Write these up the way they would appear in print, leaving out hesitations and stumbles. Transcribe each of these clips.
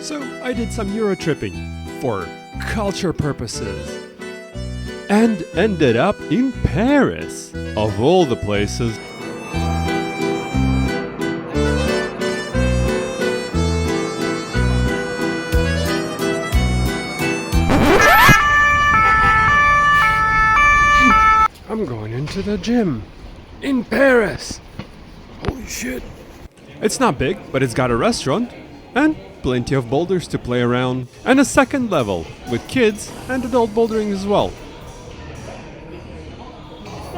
So I did some Euro tripping for culture purposes and ended up in Paris, of all the places. I'm going into the gym in Paris. Holy shit. It's not big, but it's got a restaurant and plenty of boulders to play around, and a second level with kids and adult bouldering as well.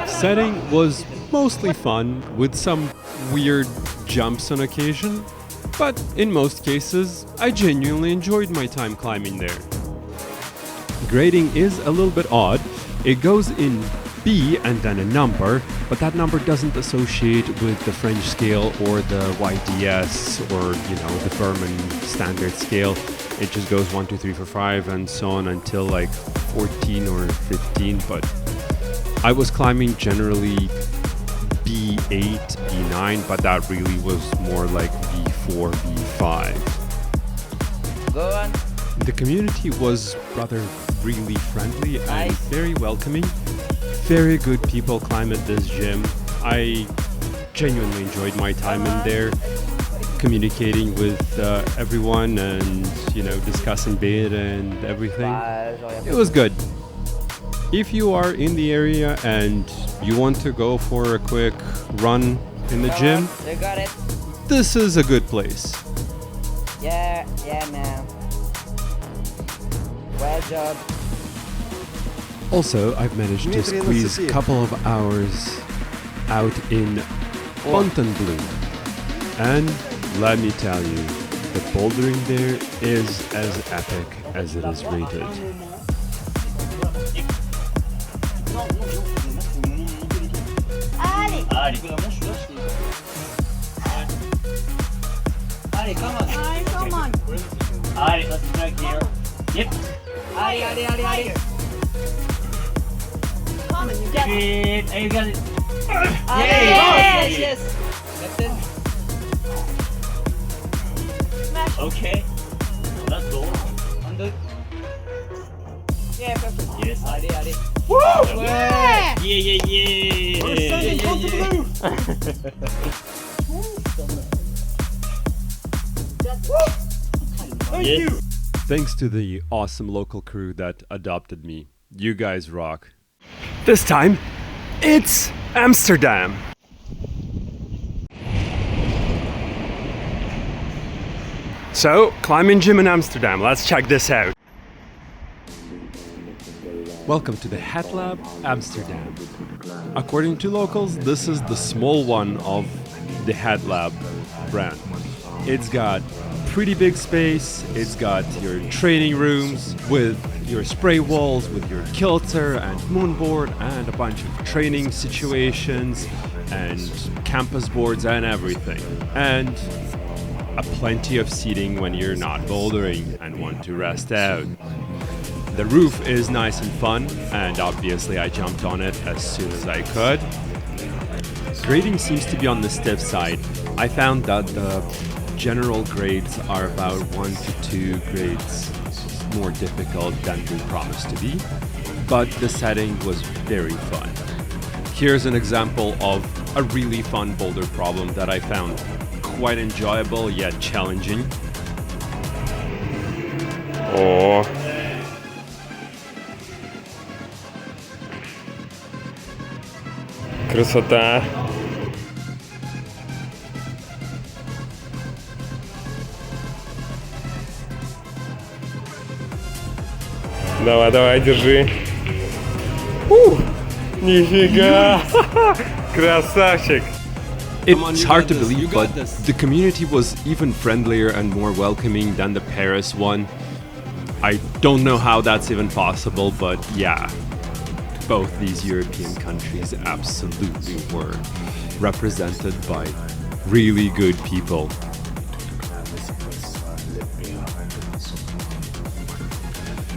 Setting was mostly fun with some weird jumps on occasion, but in most cases I genuinely enjoyed my time climbing there. Grading is a little bit odd. It goes in B and then a number, but that number doesn't associate with the French scale or the YDS or, the Berman standard scale. It just goes 1, 2, 3, 4, 5 and so on until like 14 or 15, but I was climbing generally B8, B9, but that really was more like B4, B5. Go on. The community was rather really friendly and very welcoming. Very good people climb at this gym. I genuinely enjoyed my time in there, communicating with everyone and, discussing beta and everything. It was good. If you are in the area and you want to go for a quick run in the gym, this is a good place. Yeah, man. Well job. Also, I've managed to squeeze a couple of hours out in Fontainebleau. And let me tell you, the bouldering there is as epic as it is rated. Come on. Alright, let's back here. Yep. Ali. Come on, you got it. Hey, you got it. Yes. Left in. Smash. Okay. Let's go. Undo. Yeah, perfect. Yes. Ali. Woo! Yeah. Thank you. Thanks to the awesome local crew that adopted me. You guys rock. This time, it's Amsterdam. So, climbing gym in Amsterdam. Let's check this out. Welcome to the Hat Lab Amsterdam. According to locals, this is the small one of the Hat Lab brand. It's got pretty big space, it's got your training rooms with your spray walls, with your kilter and moonboard and a bunch of training situations and campus boards and everything. And a plenty of seating when you're not bouldering and want to rest out. The roof is nice and fun, and obviously I jumped on it as soon as I could. Grading seems to be on the stiff side. I found that the general grades are about 1 to 2 grades more difficult than they promised to be, but the setting was very fun. Here's an example of a really fun boulder problem that I found quite enjoyable yet challenging. Oh. Красота. Давай, держи. Нифига! Красавчик! It's hard to believe, but the community was even friendlier and more welcoming than the Paris one. I don't know how that's even possible, but yeah, both these European countries absolutely were represented by really good people.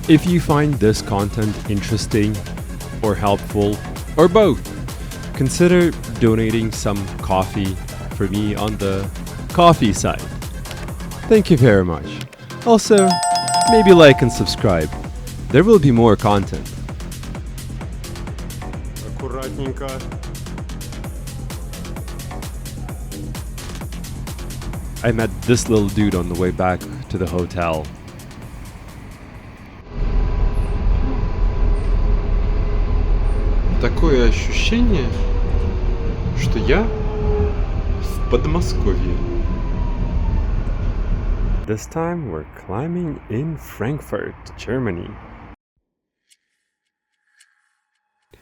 If you find this content interesting or helpful, or both, consider donating some coffee for me on the coffee side. Thank you very much. Also, maybe like and subscribe. There will be more content. Аккуратненько. I met this little dude on the way back to the hotel. Такое ощущение, что я в Подмосковье. This time we're climbing in Frankfurt, Germany.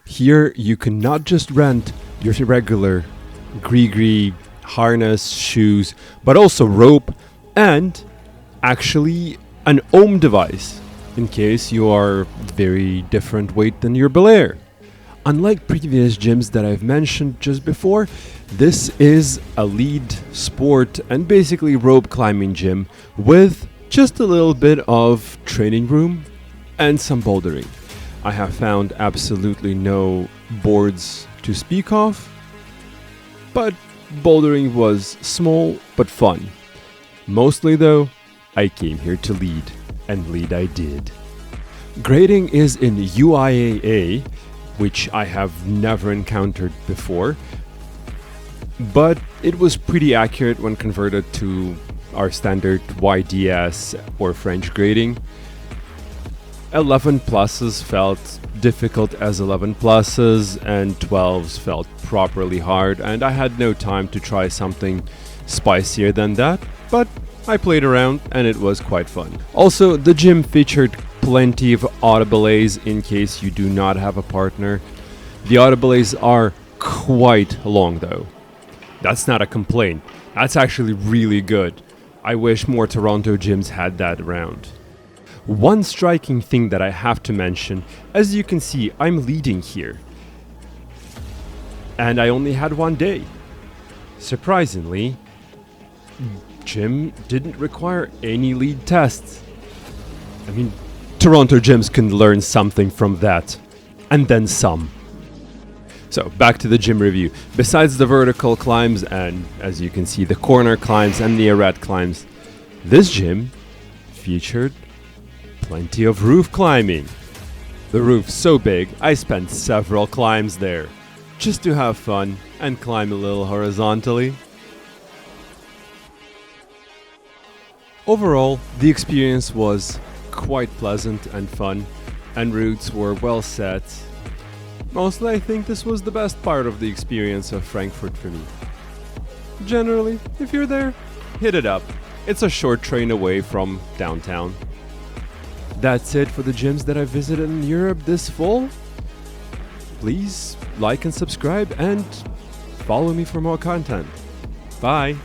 Here you can not just rent your regular gree harness, shoes, but also rope and actually an ohm device in case you are very different weight than your belayer. Unlike previous gyms that I've mentioned just before, this is a lead sport and basically rope climbing gym with just a little bit of training room and some bouldering. I have found absolutely no boards to speak of, but bouldering was small but fun. Mostly though, I came here to lead, and lead I did. Grading is in UIAA, which I have never encountered before, but it was pretty accurate when converted to our standard YDS or French grading. 11 pluses felt difficult as 11 pluses, and 12s felt properly hard, and I had no time to try something spicier than that, but I played around and it was quite fun. Also, the gym featured plenty of autobelays in case you do not have a partner. The autobelays are quite long though. That's not a complaint. That's actually really good. I wish more Toronto gyms had that around. One striking thing that I have to mention, as you can see, I'm leading here. And I only had one day. Surprisingly, gym didn't require any lead tests. I mean, Toronto gyms can learn something from that, and then some. So back to the gym review. Besides the vertical climbs and, as you can see, the corner climbs and the arete climbs, this gym featured plenty of roof climbing. The roof's so big, I spent several climbs there, just to have fun and climb a little horizontally. Overall, the experience was quite pleasant and fun, and routes were well set. Mostly, I think this was the best part of the experience of Frankfurt for me. Generally, if you're there, hit it up. It's a short train away from downtown. That's it for the gyms that I visited in Europe this fall. Please like and subscribe and follow me for more content. Bye!